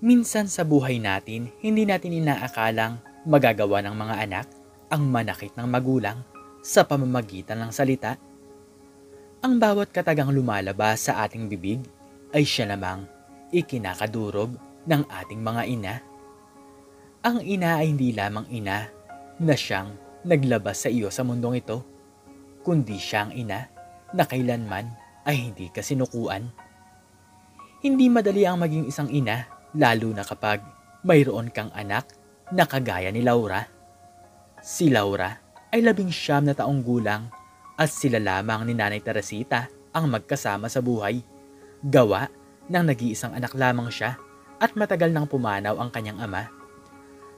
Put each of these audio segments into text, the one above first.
Minsan sa buhay natin, hindi natin inaakalang magagawa ng mga anak ang manakit ng magulang sa pamamagitan ng salita. Ang bawat katagang lumalabas sa ating bibig ay siya namang ikinakadurog ng ating mga ina. Ang ina ay hindi lamang ina na siyang naglabas sa iyo sa mundong ito, kundi siyang ina na kailanman ay hindi ka sinukuan. Hindi madali ang maging isang ina, lalo na kapag mayroon kang anak na kagaya ni Laura. Si Laura ay 19 na taong gulang at sila lamang ni Nanay Teresita ang magkasama sa buhay. Gawa ng nag-iisang anak lamang siya at matagal nang pumanaw ang kanyang ama.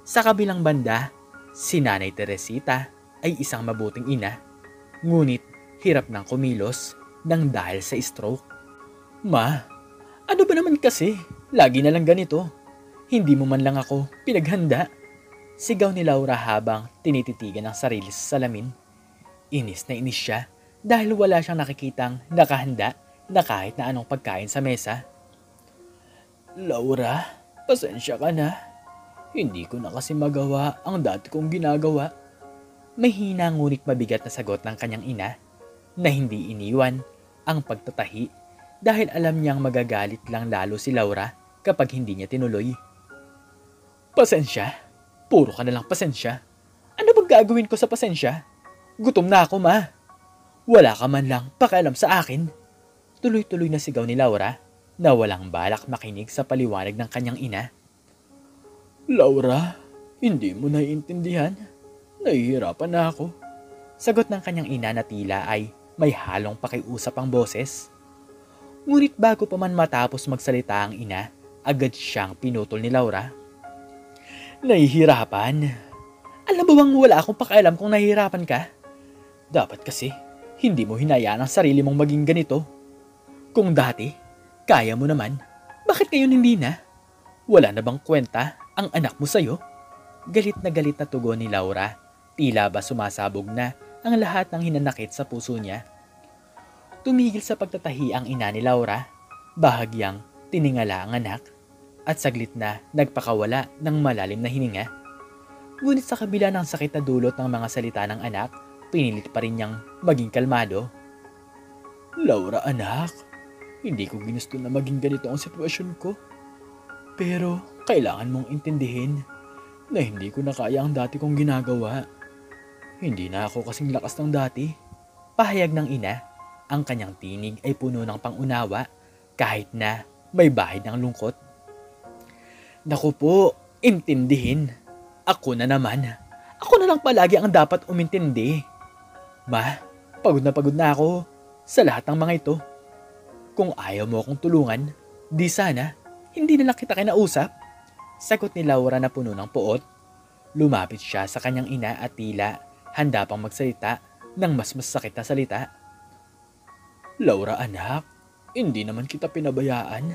Sa kabilang banda, si Nanay Teresita ay isang mabuting ina, ngunit hirap ng kumilos nang dahil sa stroke. Ma, ano ba naman kasi? Lagi na lang ganito. Hindi mo man lang ako pinaghanda. Sigaw ni Laura habang tinititigan ang sarili sa salamin. Inis na inis siya dahil wala siyang nakikitang nakahanda na kahit na anong pagkain sa mesa. Laura, pasensya ka na. Hindi ko na kasi magawa ang dati kong ginagawa. May hina ngunit mabigat na sagot ng kanyang ina na hindi iniwan ang pagtatahi dahil alam niyang magagalit lang lalo si Laura kapag hindi niya tinuloy. Pasensya? Puro ka na lang pasensya. Ano bang gagawin ko sa pasensya? Gutom na ako, ma. Wala ka man lang pakialam sa akin. Tuloy-tuloy na sigaw ni Laura na walang balak makinig sa paliwanag ng kanyang ina. Laura, hindi mo naiintindihan. Nahihirapan na ako. Sagot ng kanyang ina na tila ay may halong pakiusap ang boses. Ngunit bago pa man matapos magsalita ang ina, agad siyang pinutol ni Laura. Nahihirapan? Alam mo bang wala akong pakialam kung nahihirapan ka? Dapat kasi, hindi mo hinayaan ang sarili mong maging ganito. Kung dati, kaya mo naman, bakit ngayon hindi na? Wala na bang kwenta ang anak mo sa'yo? Galit na tugon ni Laura. Tila ba sumasabog na ang lahat ng hinanakit sa puso niya. Tumigil sa pagtatahi ang ina ni Laura. Bahagyang tiningala ang anak at saglit na nagpakawala ng malalim na hininga. Ngunit sa kabila ng sakit na dulot ng mga salita ng anak, pinilit pa rin niyang maging kalmado. Laura anak, hindi ko ginusto na maging ganito ang sitwasyon ko. Pero kailangan mong intindihin na hindi ko na kaya ang dati kong ginagawa. Hindi na ako kasing lakas ng dati. Pahayag ng ina, ang kanyang tinig ay puno ng pangunawa kahit na may bahid ng lungkot. Naku po, intindihin. Ako na naman. Ako na lang palagi ang dapat umintindi. Ma, pagod na ako sa lahat ng mga ito. Kung ayaw mo akong tulungan, di sana, hindi na lang kita kinausap. Sagot ni Laura na puno ng poot. Lumapit siya sa kanyang ina at tila handa pang magsalita ng mas masakit na salita. Laura anak, hindi naman kita pinabayaan.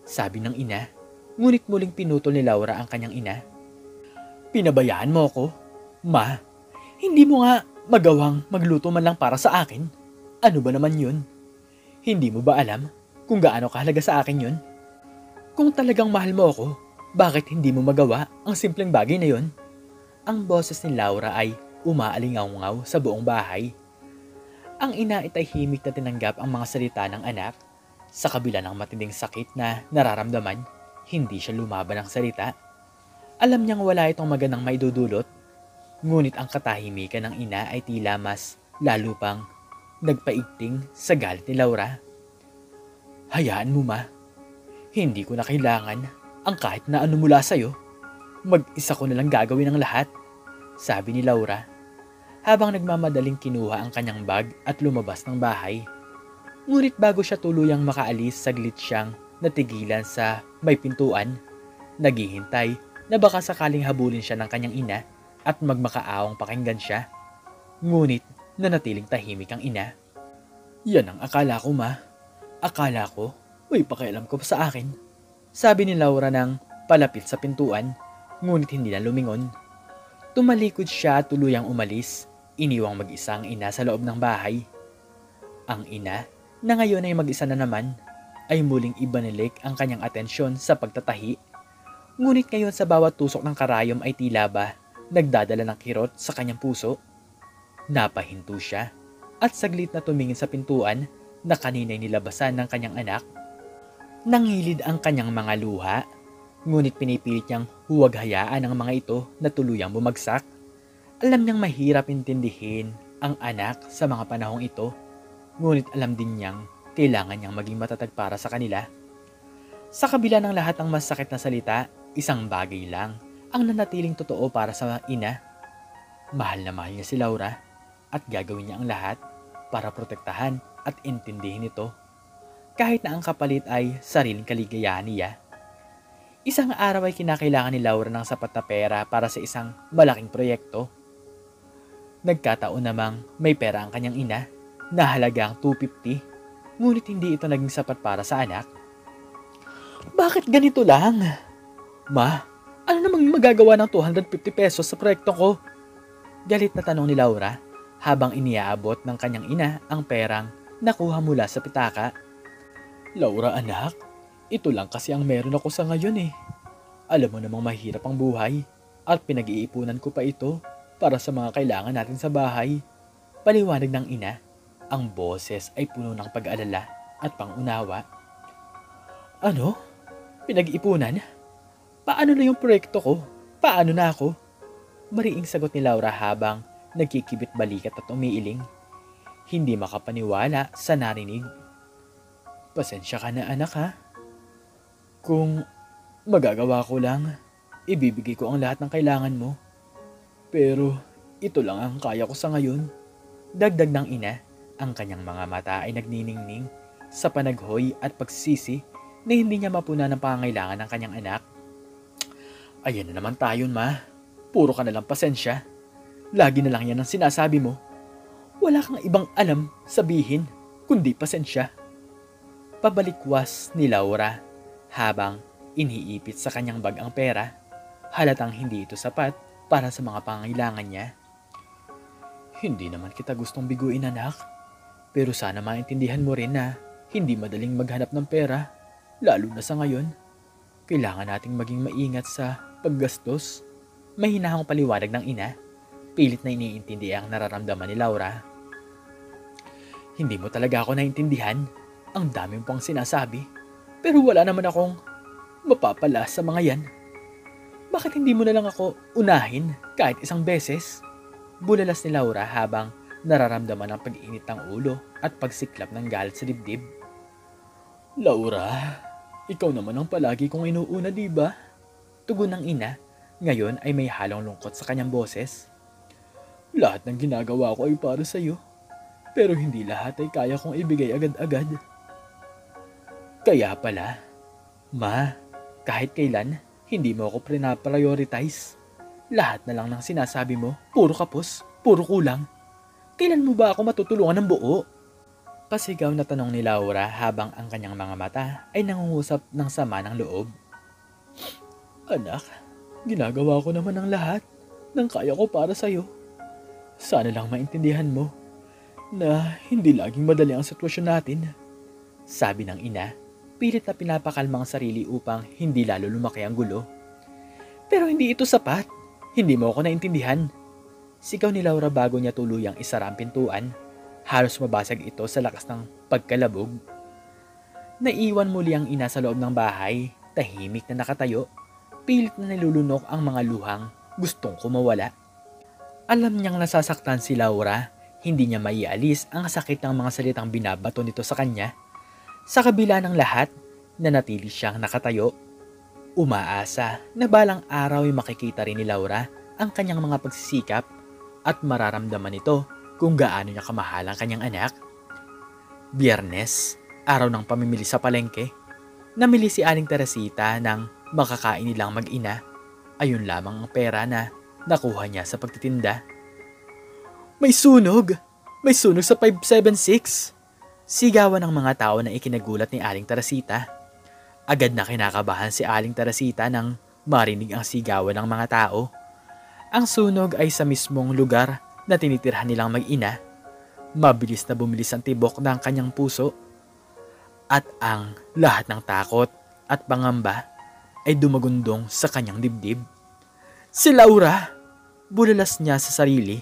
Sabi ng ina, ngunit muling pinutol ni Laura ang kanyang ina. Pinabayaan mo ako? Ma, hindi mo nga magawang magluto man lang para sa akin? Ano ba naman yun? Hindi mo ba alam kung gaano kahalaga sa akin yun? Kung talagang mahal mo ako, bakit hindi mo magawa ang simpleng bagay na yun? Ang boses ni Laura ay umaalingaw-ngaw sa buong bahay. Ang ina ay tahimik na tinanggap ang mga salita ng anak. Sa kabila ng matinding sakit na nararamdaman, hindi siya lumaban ng salita. Alam niyang wala itong magandang maidudulot, ngunit ang katahimikan ng ina ay tila mas lalo pang nagpaigting sa galit ni Laura. Hayaan mo ma, hindi ko na kailangan ang kahit na ano mula sa'yo. Mag-isa ko na lang gagawin ang lahat, sabi ni Laura, habang nagmamadaling kinuha ang kanyang bag at lumabas ng bahay. Ngunit bago siya tuluyang makaalis, saglit siyang natigilan sa may pintuan, naghihintay na baka sakaling habulin siya ng kanyang ina at magmakaawang pakinggan siya. Ngunit nanatiling tahimik ang ina. Yan ang akala ko ma. Akala ko may pakialam ko pa sa akin, sabi ni Laura nang palapit sa pintuan, ngunit hindi na lumingon. Tumalikod siya at tuluyang umalis, iniwang mag-isa ang ina sa loob ng bahay. Ang ina, na ngayon ay mag-isa na naman, ay muling ibanilik ang kanyang atensyon sa pagtatahi. Ngunit ngayon sa bawat tusok ng karayom ay tila ba nagdadala ng kirot sa kanyang puso. Napahinto siya at saglit na tumingin sa pintuan na kanina'y nilabasan ng kanyang anak. Nangilid ang kanyang mga luha, ngunit pinipilit niyang huwag hayaan ang mga ito na tuluyang bumagsak. Alam niyang mahirap intindihin ang anak sa mga panahong ito, ngunit alam din niyang kailangan niyang maging matatag para sa kanila. Sa kabila ng lahat ng masakit na salita, isang bagay lang ang nanatiling totoo para sa ina. Mahal na mahal niya si Laura at gagawin niya ang lahat para protektahan at intindihin ito, kahit na ang kapalit ay sariling kaligayahan niya. Isang araw ay kinakailangan ni Laura ng sapat na pera para sa isang malaking proyekto. Nagkataon namang may pera ang kanyang ina na halagang $250, ngunit hindi ito naging sapat para sa anak. Bakit ganito lang? Ma, ano namang magagawa ng $250 sa proyekto ko? Galit na tanong ni Laura habang iniaabot ng kanyang ina ang perang nakuha mula sa pitaka. Laura anak, ito lang kasi ang meron ako sa ngayon eh. Alam mo namang mahirap ang buhay at pinag-iipunan ko pa ito para sa mga kailangan natin sa bahay. Paliwanag ng ina, ang boses ay puno ng pag-alala at pangunawa. Ano? Pinag-iipunan? Paano na yung proyekto ko? Paano na ako? Mariing sagot ni Laura habang nagkikibit balikat at umiiling. Hindi makapaniwala sa narinig. Pasensya ka na anak ha. Kung magagawa ko lang, ibibigay ko ang lahat ng kailangan mo. Pero ito lang ang kaya ko sa ngayon. Dagdag ng ina, ang kanyang mga mata ay nagniningning sa panaghoy at pagsisi na hindi niya mapuna ng pangangailangan ng kanyang anak. Ayan na naman tayo ma. Puro ka na lang pasensya. Lagi na lang yan ang sinasabi mo. Wala kang ibang alam sabihin kundi pasensya. Pabalikwas ni Laura habang iniipit sa kanyang bag ang pera. Halatang hindi ito sapat para sa mga pangangailangan niya. Hindi naman kita gustong biguin anak. Pero sana maintindihan mo rin na hindi madaling maghanap ng pera. Lalo na sa ngayon. Kailangan nating maging maingat sa paggastos. Mahinahong paliwanag ng ina. Pilit na iniintindi ang nararamdaman ni Laura. Hindi mo talaga ako naintindihan. Ang dami mo pang sinasabi. Pero wala naman akong mapapala sa mga yan. Bakit hindi mo na lang ako unahin kahit isang beses? Bulalas ni Laura habang nararamdaman ang pag-init ng ulo at pagsiklap ng galit sa dibdib. Laura, ikaw naman ang palagi kong inuuna, diba? Tugon ng ina, ngayon ay may halong lungkot sa kanyang boses. Lahat ng ginagawa ko ay para sa iyo, pero hindi lahat ay kaya kong ibigay agad-agad. Kaya pala, ma, kahit kailan, hindi mo ako pinaprioritize. Lahat na lang ng sinasabi mo, puro kapos, puro kulang. Kailan mo ba ako matutulungan ng buo? Pasigaw na tanong ni Laura habang ang kanyang mga mata ay nangungusap ng sama ng loob. Anak, ginagawa ko naman ang lahat ng kaya ko para sa'yo. Sana lang maintindihan mo na hindi laging madali ang sitwasyon natin. Sabi ng ina, pilit na pinapakalma ang sarili upang hindi lalo lumaki ang gulo. Pero hindi ito sapat. Hindi mo ako naintindihan. Sigaw ni Laura bago niya tuluyang isara ang pintuan. Halos mabasag ito sa lakas ng pagkalabog. Naiwan muli ang ina sa loob ng bahay, tahimik na nakatayo. Pilit na nilulunok ang mga luhang gustong kumawala. Alam niyang nasasaktan si Laura, hindi niya maialis ang sakit ng mga salitang binabato nito sa kanya. Sa kabila ng lahat, nanatili siyang nakatayo. Umaasa na balang araw ay makikita rin ni Laura ang kanyang mga pagsisikap at mararamdaman nito kung gaano niya kamahal ang kanyang anak. Biyernes, araw ng pamimili sa palengke, namili si Aling Teresita ng makakain nilang mag-ina. Ayun lamang ang pera na nakuha niya sa pagtitinda. May sunog! May sunog sa 576! Sigawan ng mga tao na ikinagulat ni Aling Teresita. Agad na kinakabahan si Aling Teresita nang marinig ang sigawan ng mga tao. Ang sunog ay sa mismong lugar na tinitirhan nilang mag-ina. Mabilis na bumilis ang tibok ng kanyang puso. At ang lahat ng takot at pangamba ay dumagundong sa kanyang dibdib. Si Laura! Bulalas niya sa sarili.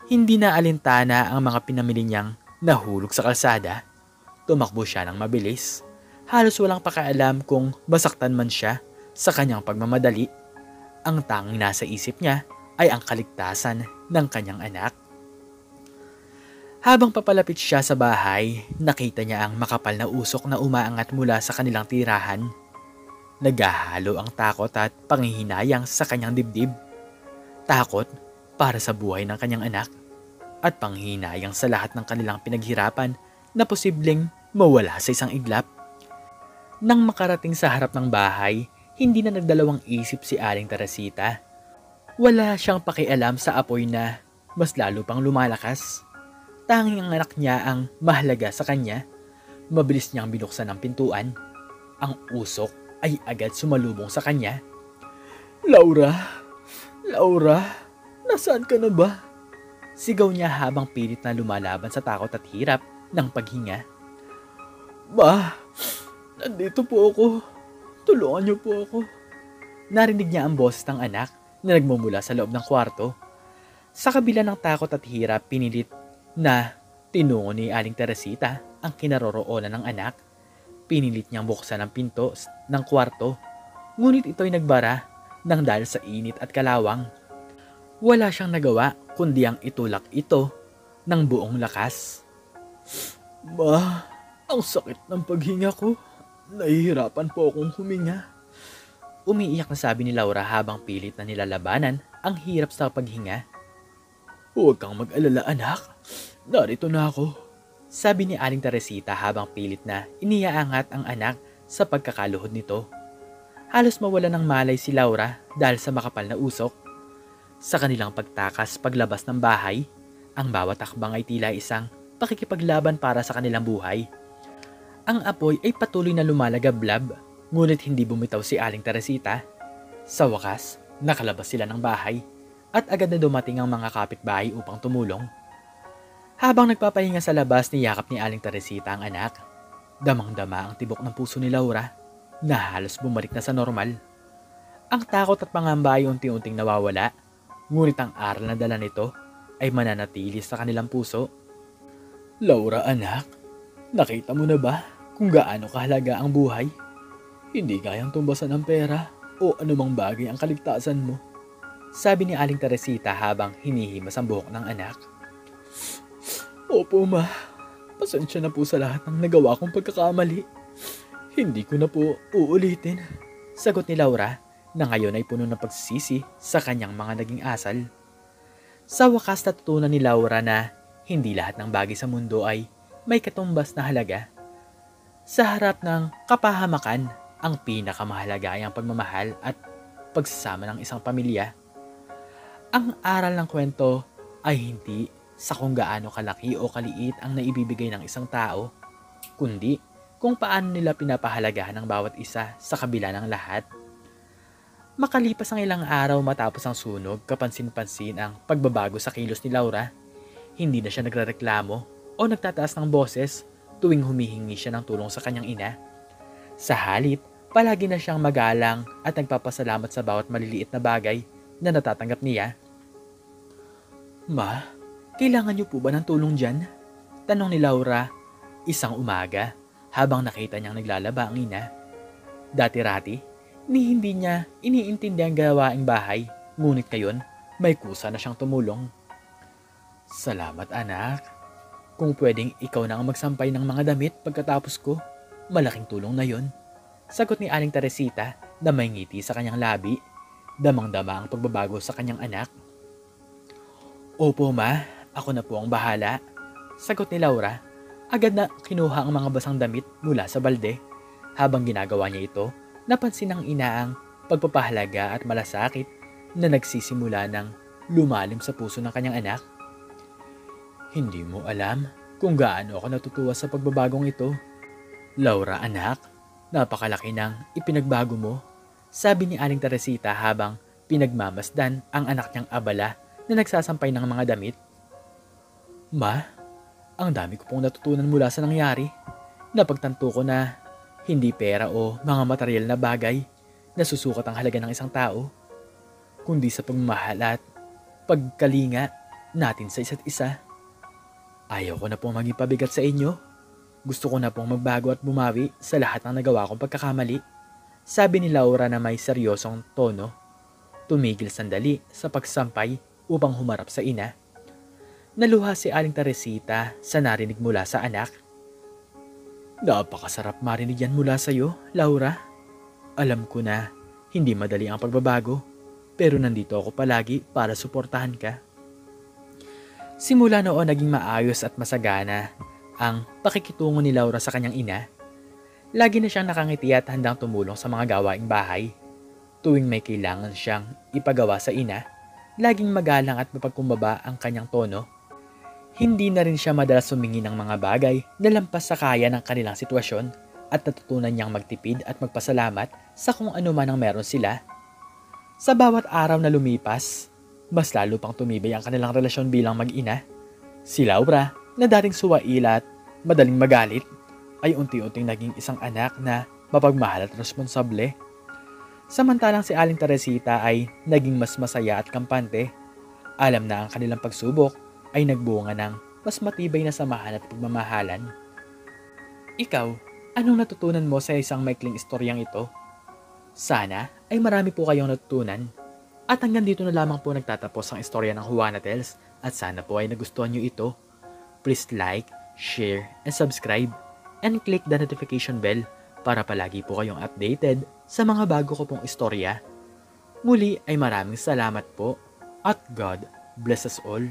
Hindi na alintana ang mga pinamili niyang nahulog sa kalsada. Tumakbo siya ng mabilis. Halos walang pakialam kung masaktan man siya sa kanyang pagmamadali. Ang tanging nasa isip niya ay ang kaligtasan ng kanyang anak. Habang papalapit siya sa bahay, nakita niya ang makapal na usok na umaangat mula sa kanilang tirahan. Naghahalo ang takot at panghihinayang sa kanyang dibdib. Takot para sa buhay ng kanyang anak at panghihinayang sa lahat ng kanilang pinaghirapan na posibleng mawala sa isang iglap. Nang makarating sa harap ng bahay, hindi na nagdalawang isip si Aling Teresita. Wala siyang pakialam sa apoy na mas lalo pang lumalakas. Tanging ang anak niya ang mahalaga sa kanya. Mabilis niyang binuksan ang pintuan. Ang usok ay agad sumalubong sa kanya. Laura! Laura! Nasaan ka na ba? Sigaw niya habang pilit na lumalaban sa takot at hirap ng paghinga. Ma! Nandito po ako. Tulungan niyo po ako. Narinig niya ang boses ng anak na nagmumula sa loob ng kwarto. Sa kabila ng takot at hirap, pinilit na tinungo ni Aling Teresita ang kinaroroonan ng anak. Pinilit niyang buksan ang pinto ng kwarto, ngunit ito'y nagbara nang dahil sa init at kalawang. Wala siyang nagawa kundi ang itulak ito ng buong lakas. Ma, ang sakit ng paghinga ko. Nahihirapan po akong huminga. Umiiyak na sabi ni Laura habang pilit na nilalabanan ang hirap sa paghinga. Huwag kang mag-alala anak. Narito na ako. Sabi ni Aling Teresita habang pilit na iniaangat ang anak sa pagkakaluhod nito. Halos mawala ng malay si Laura dahil sa makapal na usok. Sa kanilang pagtakas paglabas ng bahay, ang bawat hakbang ay tila isang pakikipaglaban para sa kanilang buhay. Ang apoy ay patuloy na lumalagablab, ngunit hindi bumitaw si Aling Teresita. Sa wakas, nakalabas sila ng bahay at agad na dumating ang mga kapitbahay upang tumulong. Habang nagpapahinga sa labas, niyakap ni Aling Teresita ang anak. Damang-dama ang tibok ng puso ni Laura na halos bumalik na sa normal. Ang takot at pangamba ay unti-unting nawawala, ngunit ang aral na dala nito ay mananatili sa kanilang puso. Laura anak, nakita mo na ba kung gaano kahalaga ang buhay? Hindi kayang tumbasan ng pera o anumang bagay ang kaligtasan mo. Sabi ni Aling Teresita habang hinihimas ang buhok ng anak. Opo ma, pasensya na po sa lahat ng nagawa kong pagkakamali. Hindi ko na po uulitin. Sagot ni Laura na ngayon ay puno ng pagsisisi sa kanyang mga naging asal. Sa wakas natutunan ni Laura na hindi lahat ng bagay sa mundo ay may katumbas na halaga. Sa harap ng kapahamakan, ang pinakamahalaga ay ang pagmamahal at pagsasama ng isang pamilya. Ang aral ng kwento ay hindi sa kung gaano kalaki o kaliit ang naibibigay ng isang tao, kundi kung paano nila pinapahalagahan ng bawat isa sa kabila ng lahat. Makalipas ang ilang araw matapos ang sunog, kapansin-pansin ang pagbabago sa kilos ni Laura. Hindi na siya nagrereklamo o nagtataas ng boses tuwing humihingi siya ng tulong sa kanyang ina. Sa halip, palagi na siyang magalang at nagpapasalamat sa bawat maliliit na bagay na natatanggap niya. Ma, kailangan niyo po ba ng tulong dyan? Tanong ni Laura isang umaga habang nakita niyang naglalaba ang ina. Dati-rati, hindi niya iniintindi ang gawaing bahay, ngunit ngayon may kusa na siyang tumulong. Salamat anak. Kung pwedeng ikaw na ang magsampay ng mga damit pagkatapos ko, malaking tulong na yon. Sagot ni Aling Teresita na may ngiti sa kanyang labi. Damang-dama ang pagbabago sa kanyang anak. Opo ma, ako na po ang bahala. Sagot ni Laura. Agad na kinuha ang mga basang damit mula sa balde. Habang ginagawa niya ito, napansin ng ina ang pagpapahalaga at malasakit na nagsisimula ng lumalim sa puso ng kanyang anak. Hindi mo alam kung gaano ako natutuwa sa pagbabagong ito. Laura anak, napakalaki ng ipinagbago mo. Sabi ni Aling Teresita habang pinagmamasdan ang anak niyang abala na nagsasampay ng mga damit. Ma, ang dami ko pong natutunan mula sa nangyari. Napagtanto ko na hindi pera o mga material na bagay nasusukat ang halaga ng isang tao, kundi sa pagmamahal at pagkalinga natin sa isa't isa. Ayaw ko na pong maging pabigat sa inyo. Gusto ko na pong magbago at bumawi sa lahat ng nagawa kong pagkakamali. Sabi ni Laura na may seryosong tono. Tumigil sandali sa pagsampay upang humarap sa ina. Naluha si Aling Teresita sa narinig mula sa anak. Napakasarap marinig yan mula sa iyo, Laura. Alam ko na hindi madali ang pagbabago, pero nandito ako palagi para suportahan ka. Simula noon naging maayos at masagana ang pakikitungo ni Laura sa kanyang ina. Lagi na siyang nakangiti at handang tumulong sa mga gawaing bahay. Tuwing may kailangan siyang ipagawa sa ina, laging magalang at mapagkumbaba ang kanyang tono. Hindi na rin siya madalas humingi ng mga bagay na lampas sa kaya ng kanilang sitwasyon at natutunan niyang magtipid at magpasalamat sa kung ano man ang meron sila. Sa bawat araw na lumipas, mas lalo pang tumibay ang kanilang relasyon bilang mag-ina. Si Laura, na dating suwaila at madaling magalit, ay unti-unting naging isang anak na mapagmahal at responsable. Samantalang si Aling Teresita ay naging mas masaya at kampante. Alam na ang kanilang pagsubok ay nagbunga ng mas matibay na samahan at pagmamahalan. Ikaw, anong natutunan mo sa isang maikling istoryang ito? Sana ay marami po kayong natutunan. At hanggang dito na lamang po nagtatapos ang istorya ng Juana Tales at sana po ay nagustuhan nyo ito. Please like, share, and subscribe and click the notification bell para palagi po kayong updated sa mga bago ko pong istorya. Muli ay maraming salamat po at God bless us all.